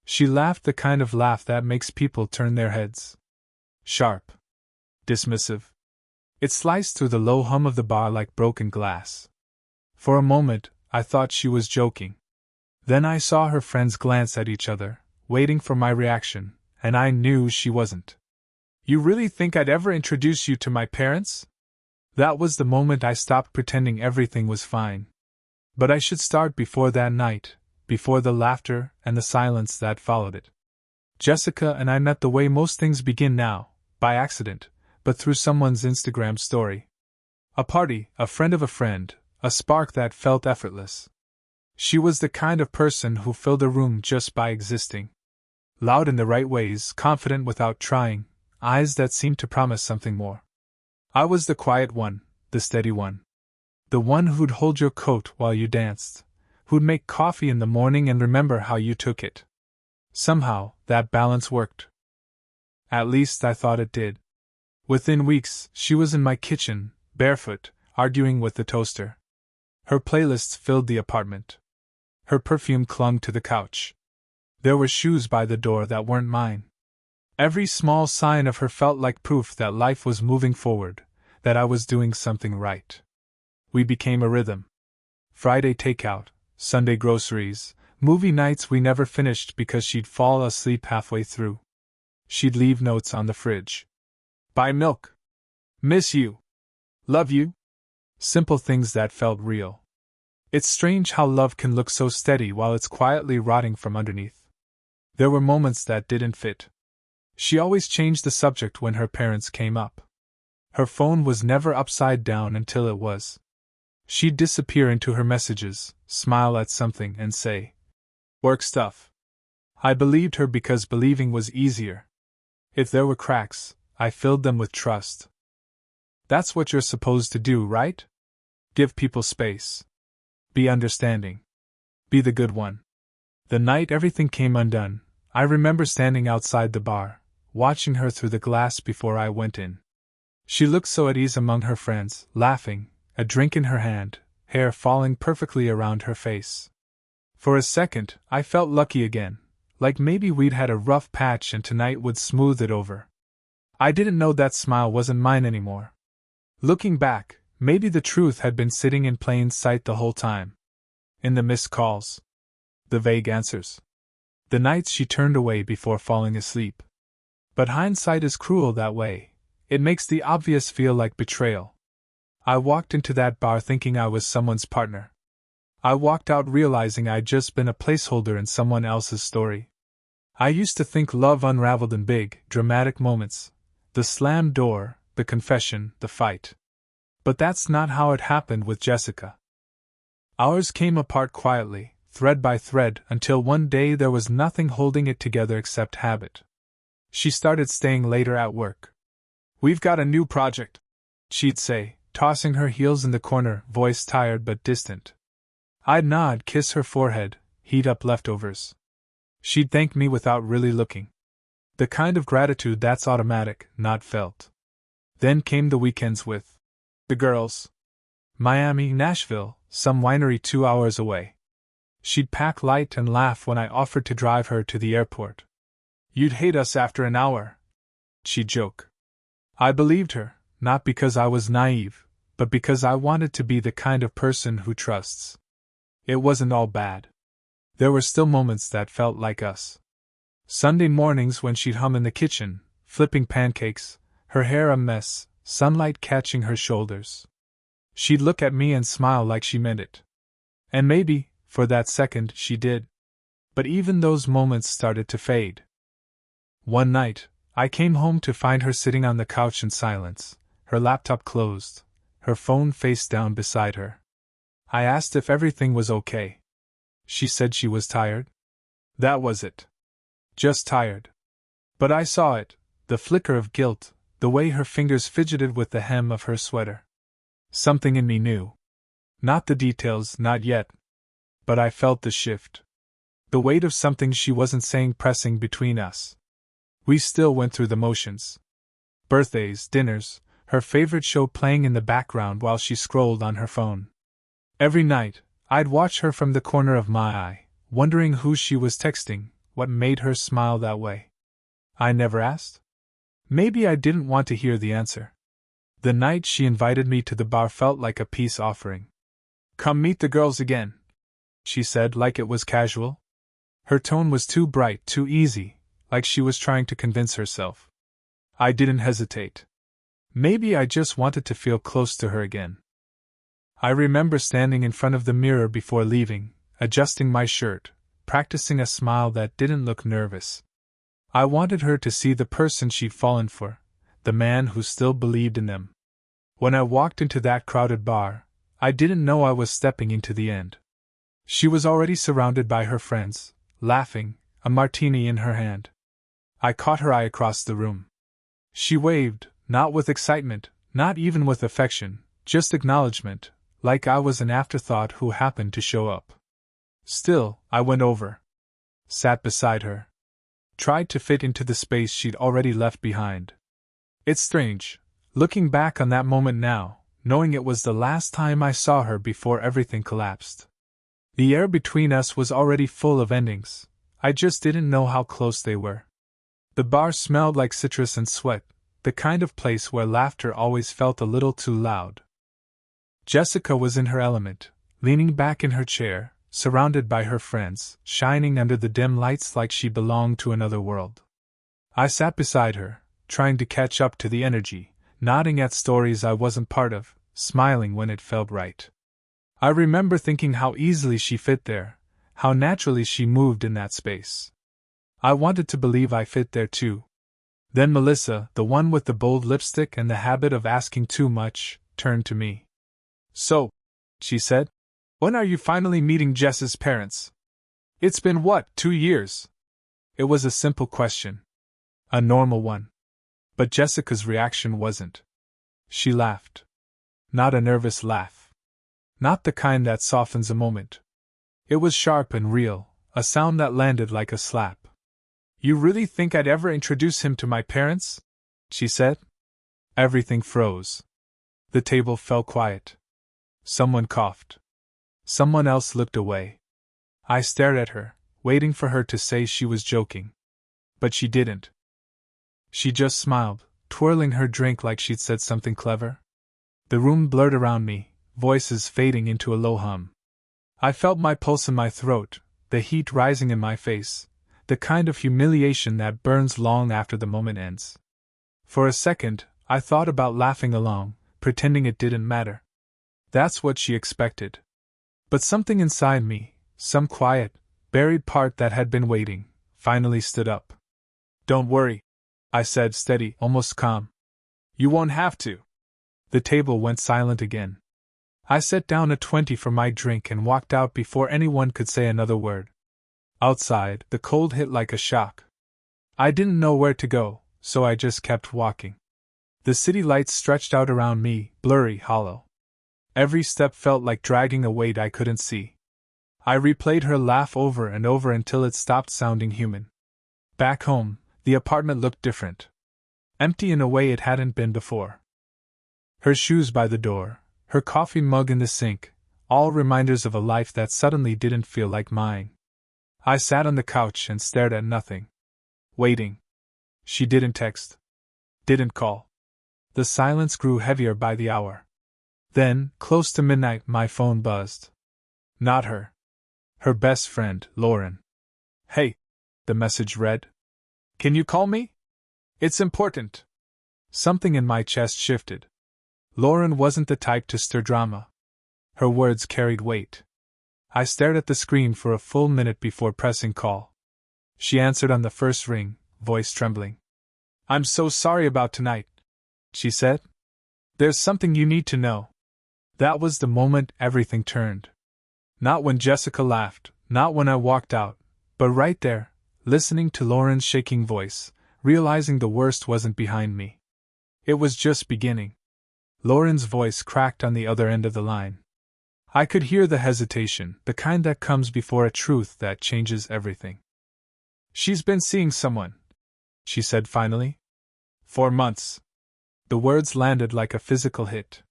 She laughed the kind of laugh that makes people turn their heads. Sharp. Dismissive. It sliced through the low hum of the bar like broken glass. For a moment, I thought she was joking. Then I saw her friends glance at each other, waiting for my reaction, and I knew she wasn't. You really think I'd ever introduce you to my parents? That was the moment I stopped pretending everything was fine. But I should start before that night, before the laughter and the silence that followed it. Jessica and I met the way most things begin now, by accident, but through someone's Instagram story. A party, a friend of a friend, a spark that felt effortless. She was the kind of person who filled a room just by existing. Loud in the right ways, confident without trying, eyes that seemed to promise something more. I was the quiet one, the steady one. The one who'd hold your coat while you danced, who'd make coffee in the morning and remember how you took it. Somehow, that balance worked. At least I thought it did. Within weeks, she was in my kitchen, barefoot, arguing with the toaster. Her playlists filled the apartment. Her perfume clung to the couch. There were shoes by the door that weren't mine. Every small sign of her felt like proof that life was moving forward, that I was doing something right. We became a rhythm. Friday takeout, Sunday groceries, movie nights we never finished because she'd fall asleep halfway through. She'd leave notes on the fridge. Buy milk. Miss you. Love you. Simple things that felt real. It's strange how love can look so steady while it's quietly rotting from underneath. There were moments that didn't fit. She always changed the subject when her parents came up. Her phone was never upside down until it was. She'd disappear into her messages, smile at something, and say, "Work stuff." I believed her because believing was easier. If there were cracks, I filled them with trust. That's what you're supposed to do, right? Give people space. Be understanding. Be the good one. The night everything came undone, I remember standing outside the bar, watching her through the glass before I went in. She looked so at ease among her friends, laughing, a drink in her hand, hair falling perfectly around her face. For a second, I felt lucky again, like maybe we'd had a rough patch and tonight would smooth it over. I didn't know that smile wasn't mine anymore. Looking back, maybe the truth had been sitting in plain sight the whole time. In the missed calls. The vague answers. The nights she turned away before falling asleep. But hindsight is cruel that way. It makes the obvious feel like betrayal. I walked into that bar thinking I was someone's partner. I walked out realizing I'd just been a placeholder in someone else's story. I used to think love unraveled in big, dramatic moments. The slammed door, the confession, the fight. But that's not how it happened with Jessica. Ours came apart quietly, thread by thread, until one day there was nothing holding it together except habit. She started staying later at work. "We've got a new project," she'd say, tossing her heels in the corner, voice tired but distant. I'd nod, kiss her forehead, heat up leftovers. She'd thank me without really looking. The kind of gratitude that's automatic, not felt. Then came the weekends with the girls. Miami, Nashville, some winery 2 hours away. She'd pack light and laugh when I offered to drive her to the airport. "You'd hate us after an hour," she'd joke. I believed her, not because I was naive, but because I wanted to be the kind of person who trusts. It wasn't all bad. There were still moments that felt like us. Sunday mornings when she'd hum in the kitchen, flipping pancakes, her hair a mess, sunlight catching her shoulders. She'd look at me and smile like she meant it. And maybe, for that second, she did. But even those moments started to fade. One night, I came home to find her sitting on the couch in silence, her laptop closed, her phone face down beside her. I asked if everything was okay. She said she was tired. That was it. Just tired. But I saw it, the flicker of guilt, the way her fingers fidgeted with the hem of her sweater. Something in me knew. Not the details, not yet. But I felt the shift. The weight of something she wasn't saying pressing between us. We still went through the motions. Birthdays, dinners, her favorite show playing in the background while she scrolled on her phone. Every night, I'd watch her from the corner of my eye, wondering who she was texting, what made her smile that way. I never asked? Maybe I didn't want to hear the answer. The night she invited me to the bar felt like a peace offering. "Come meet the girls again," she said like it was casual. Her tone was too bright, too easy, like she was trying to convince herself. I didn't hesitate. Maybe I just wanted to feel close to her again. I remember standing in front of the mirror before leaving, adjusting my shirt, practicing a smile that didn't look nervous. I wanted her to see the person she'd fallen for, the man who still believed in them. When I walked into that crowded bar, I didn't know I was stepping into the end. She was already surrounded by her friends, laughing, a martini in her hand. I caught her eye across the room. She waved, not with excitement, not even with affection, just acknowledgement, like I was an afterthought who happened to show up. Still, I went over. Sat beside her. Tried to fit into the space she'd already left behind. It's strange, looking back on that moment now, knowing it was the last time I saw her before everything collapsed. The air between us was already full of endings, I just didn't know how close they were. The bar smelled like citrus and sweat, the kind of place where laughter always felt a little too loud. Jessica was in her element, leaning back in her chair, surrounded by her friends, shining under the dim lights like she belonged to another world. I sat beside her, trying to catch up to the energy, nodding at stories I wasn't part of, smiling when it felt right. I remember thinking how easily she fit there, how naturally she moved in that space. I wanted to believe I fit there too. Then Melissa, the one with the bold lipstick and the habit of asking too much, turned to me. "So," she said, "when are you finally meeting Jess's parents? It's been what, 2 years?" It was a simple question. A normal one. But Jessica's reaction wasn't. She laughed. Not a nervous laugh. Not the kind that softens a moment. It was sharp and real, a sound that landed like a slap. "You really think I'd ever introduce him to my parents?" she said. Everything froze. The table fell quiet. Someone coughed. Someone else looked away. I stared at her, waiting for her to say she was joking. But she didn't. She just smiled, twirling her drink like she'd said something clever. The room blurred around me, voices fading into a low hum. I felt my pulse in my throat, the heat rising in my face, the kind of humiliation that burns long after the moment ends. For a second, I thought about laughing along, pretending it didn't matter. That's what she expected. But something inside me, some quiet, buried part that had been waiting, finally stood up. "Don't worry," I said, steady, almost calm. "You won't have to." The table went silent again. I set down a 20 for my drink and walked out before anyone could say another word. Outside, the cold hit like a shock. I didn't know where to go, so I just kept walking. The city lights stretched out around me, blurry, hollow. Every step felt like dragging a weight I couldn't see. I replayed her laugh over and over until it stopped sounding human. Back home, the apartment looked different. Empty in a way it hadn't been before. Her shoes by the door, her coffee mug in the sink, all reminders of a life that suddenly didn't feel like mine. I sat on the couch and stared at nothing. Waiting. She didn't text. Didn't call. The silence grew heavier by the hour. Then, close to midnight, my phone buzzed. Not her. Her best friend, Lauren. "Hey," the message read. "Can you call me? It's important." Something in my chest shifted. Lauren wasn't the type to stir drama. Her words carried weight. I stared at the screen for a full minute before pressing call. She answered on the first ring, voice trembling. "I'm so sorry about tonight," she said. "There's something you need to know." That was the moment everything turned. Not when Jessica laughed, not when I walked out, but right there, listening to Lauren's shaking voice, realizing the worst wasn't behind me. It was just beginning. Lauren's voice cracked on the other end of the line. I could hear the hesitation, the kind that comes before a truth that changes everything. "She's been seeing someone," she said finally. "For months." The words landed like a physical hit.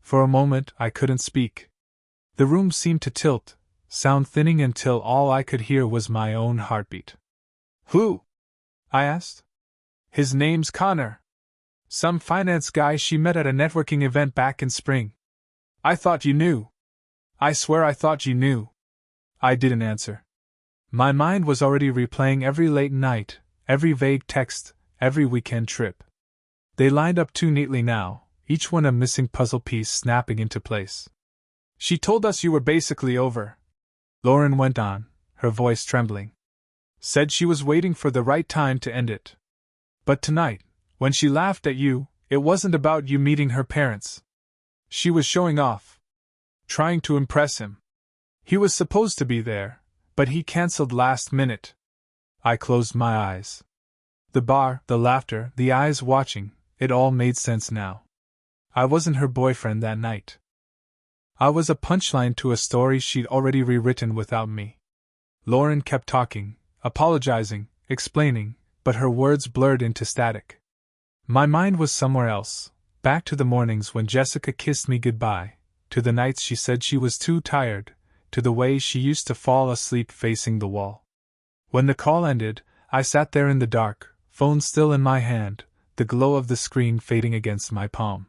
For a moment, I couldn't speak. The room seemed to tilt, sound thinning until all I could hear was my own heartbeat. Who? I asked. His name's Connor. Some finance guy she met at a networking event back in spring. I thought you knew. I swear I thought you knew. I didn't answer. My mind was already replaying every late night, every vague text, every weekend trip. They lined up too neatly now, each one a missing puzzle piece snapping into place. She told us you were basically over. Lauren went on, her voice trembling. Said she was waiting for the right time to end it. But tonight, when she laughed at you, it wasn't about you meeting her parents. She was showing off. Trying to impress him. He was supposed to be there, but he cancelled last minute. I closed my eyes. The bar, the laughter, the eyes watching, it all made sense now. I wasn't her boyfriend that night. I was a punchline to a story she'd already rewritten without me. Lauren kept talking, apologizing, explaining, but her words blurred into static. My mind was somewhere else, back to the mornings when Jessica kissed me goodbye, to the nights she said she was too tired, to the way she used to fall asleep facing the wall. When the call ended, I sat there in the dark, phone still in my hand, the glow of the screen fading against my palm.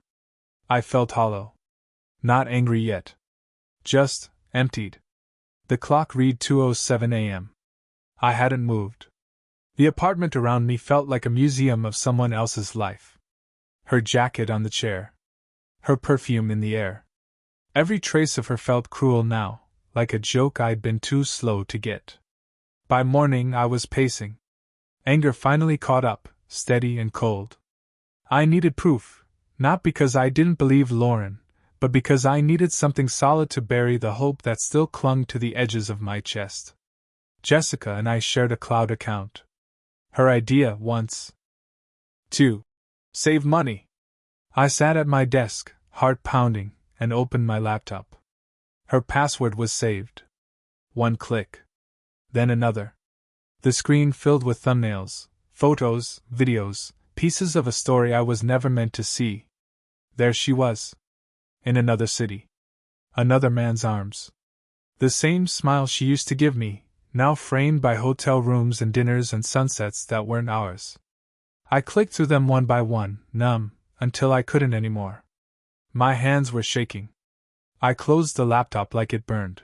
I felt hollow. Not angry yet. Just emptied. The clock read 2:07 a.m. I hadn't moved. The apartment around me felt like a museum of someone else's life. Her jacket on the chair. Her perfume in the air. Every trace of her felt cruel now, like a joke I'd been too slow to get. By morning I was pacing. Anger finally caught up, steady and cold. I needed proof, not because I didn't believe Lauren, but because I needed something solid to bury the hope that still clung to the edges of my chest. Jessica and I shared a cloud account. Her idea once. 2. Save money. I sat at my desk, heart pounding, and opened my laptop. Her password was saved. One click. Then another. The screen filled with thumbnails, photos, videos, pieces of a story I was never meant to see. There she was. In another city. Another man's arms. The same smile she used to give me, now framed by hotel rooms and dinners and sunsets that weren't ours. I clicked through them one by one, numb, until I couldn't anymore. My hands were shaking. I closed the laptop like it burned.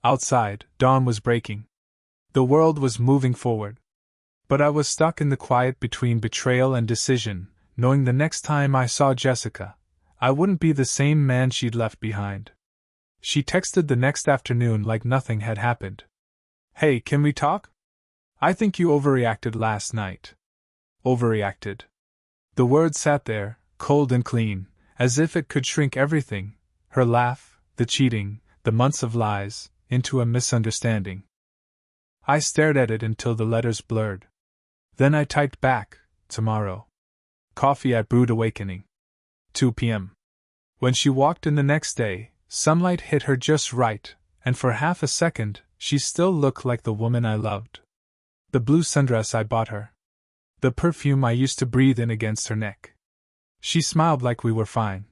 Outside, dawn was breaking. The world was moving forward. But I was stuck in the quiet between betrayal and decision, knowing the next time I saw Jessica, I wouldn't be the same man she'd left behind. She texted the next afternoon like nothing had happened. Hey, can we talk? I think you overreacted last night. Overreacted. The word sat there, cold and clean, as if it could shrink everything, her laugh, the cheating, the months of lies, into a misunderstanding. I stared at it until the letters blurred. Then I typed back, tomorrow. Coffee at Brewed Awakening. 2 p.m. When she walked in the next day, sunlight hit her just right, and for half a second, she still looked like the woman I loved. The blue sundress I bought her. The perfume I used to breathe in against her neck. She smiled like we were fine.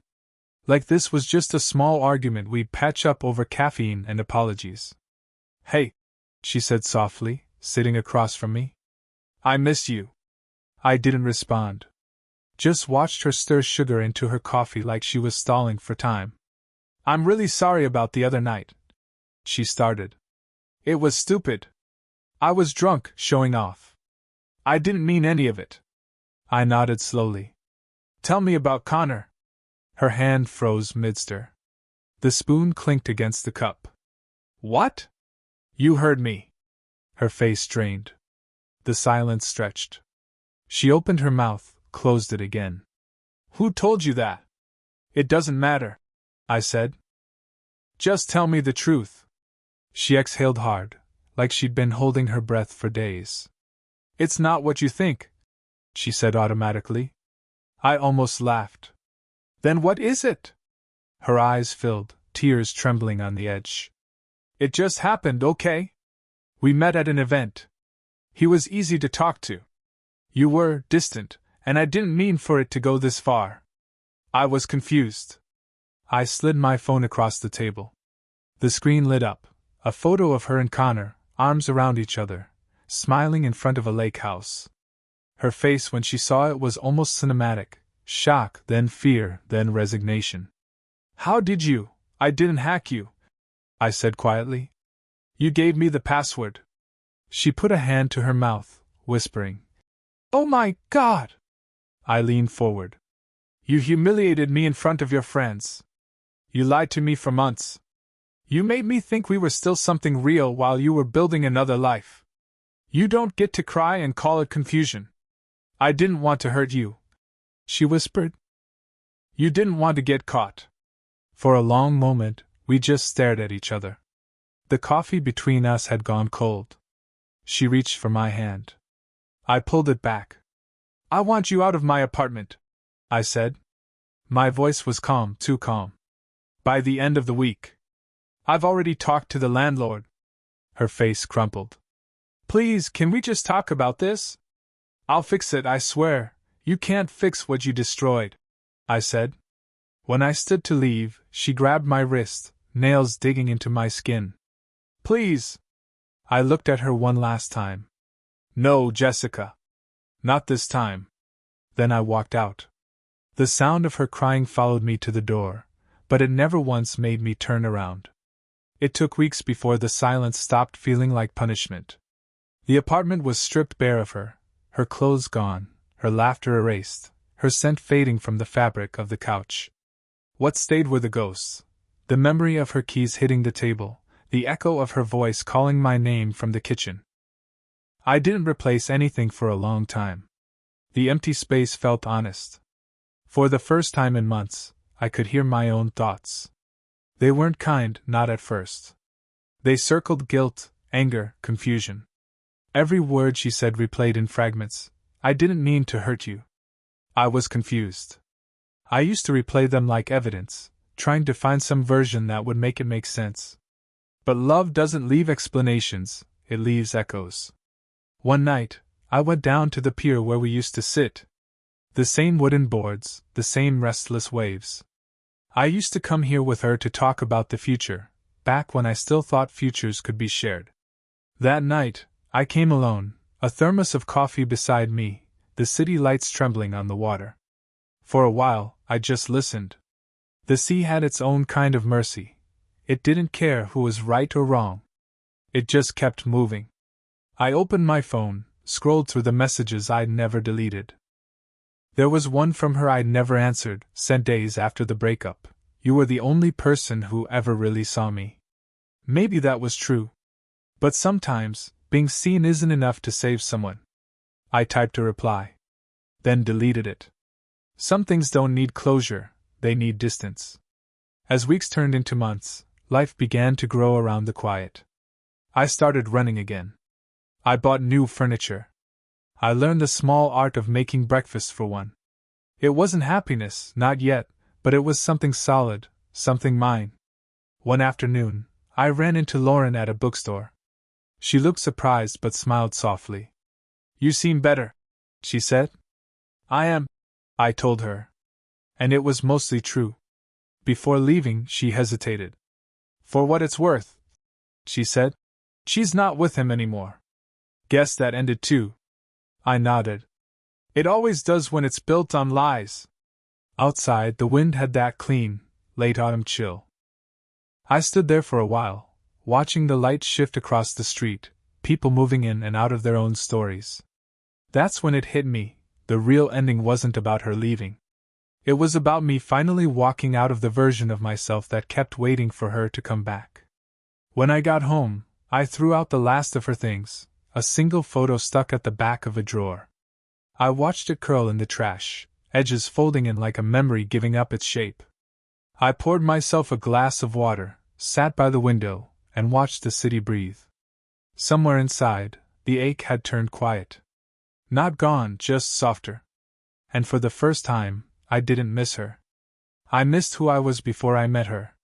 Like this was just a small argument we'd patch up over caffeine and apologies. Hey, she said softly, sitting across from me. I miss you. I didn't respond. Just watched her stir sugar into her coffee like she was stalling for time. I'm really sorry about the other night. She started. It was stupid. I was drunk, showing off. I didn't mean any of it. I nodded slowly. Tell me about Connor. Her hand froze mid-stir. The spoon clinked against the cup. What? You heard me. Her face strained. The silence stretched. She opened her mouth, closed it again. Who told you that? It doesn't matter, I said. Just tell me the truth. She exhaled hard, like she'd been holding her breath for days. It's not what you think, she said automatically. I almost laughed. Then what is it? Her eyes filled, tears trembling on the edge. It just happened, okay? We met at an event. He was easy to talk to. You were distant, and I didn't mean for it to go this far. I was confused. I slid my phone across the table. The screen lit up, a photo of her and Connor, arms around each other, smiling in front of a lake house. Her face when she saw it was almost cinematic: shock, then fear, then resignation. "How did you? I didn't hack you," I said quietly. "You gave me the password." She put a hand to her mouth, whispering, "Oh my God!" I leaned forward. "You humiliated me in front of your friends. You lied to me for months. You made me think we were still something real while you were building another life. You don't get to cry and call it confusion. I didn't want to hurt you," she whispered. "You didn't want to get caught." For a long moment, we just stared at each other. The coffee between us had gone cold. She reached for my hand. I pulled it back. "I want you out of my apartment," I said. My voice was calm, too calm. "By the end of the week. I've already talked to the landlord." Her face crumpled. "Please, can we just talk about this? I'll fix it, I swear. You can't fix what you destroyed," I said. When I stood to leave, she grabbed my wrist, nails digging into my skin. "Please!" I looked at her one last time. "No, Jessica. Not this time." Then I walked out. The sound of her crying followed me to the door, but it never once made me turn around. It took weeks before the silence stopped feeling like punishment. The apartment was stripped bare of her clothes gone, her laughter erased, her scent fading from the fabric of the couch. What stayed were the ghosts, the memory of her keys hitting the table, the echo of her voice calling my name from the kitchen. I didn't replace anything for a long time. The empty space felt honest. For the first time in months, I could hear my own thoughts. They weren't kind, not at first. They circled guilt, anger, confusion. Every word she said replayed in fragments. "I didn't mean to hurt you." I was confused. I used to replay them like evidence, trying to find some version that would make it make sense. But love doesn't leave explanations, it leaves echoes. One night, I went down to the pier where we used to sit. The same wooden boards, the same restless waves. I used to come here with her to talk about the future, back when I still thought futures could be shared. That night, I came alone, a thermos of coffee beside me, the city lights trembling on the water. For a while, I just listened. The sea had its own kind of mercy. It didn't care who was right or wrong. It just kept moving. I opened my phone, scrolled through the messages I'd never deleted. There was one from her I'd never answered, sent days after the breakup. "You were the only person who ever really saw me." Maybe that was true. But sometimes, being seen isn't enough to save someone. I typed a reply. Then deleted it. Some things don't need closure, they need distance. As weeks turned into months, life began to grow around the quiet. I started running again. I bought new furniture. I learned the small art of making breakfast for one. It wasn't happiness, not yet, but it was something solid, something mine. One afternoon, I ran into Lauren at a bookstore. She looked surprised but smiled softly. "You seem better," she said. "I am," I told her. And it was mostly true. Before leaving, she hesitated. "For what it's worth," she said, "she's not with him anymore." "Guess that ended too." I nodded. "It always does when it's built on lies." Outside, the wind had that clean, late autumn chill. I stood there for a while, watching the lights shift across the street, people moving in and out of their own stories. That's when it hit me, the real ending wasn't about her leaving. It was about me finally walking out of the version of myself that kept waiting for her to come back. When I got home, I threw out the last of her things, a single photo stuck at the back of a drawer. I watched it curl in the trash, edges folding in like a memory giving up its shape. I poured myself a glass of water, sat by the window, and watched the city breathe. Somewhere inside, the ache had turned quiet. Not gone, just softer. And for the first time, I didn't miss her. I missed who I was before I met her.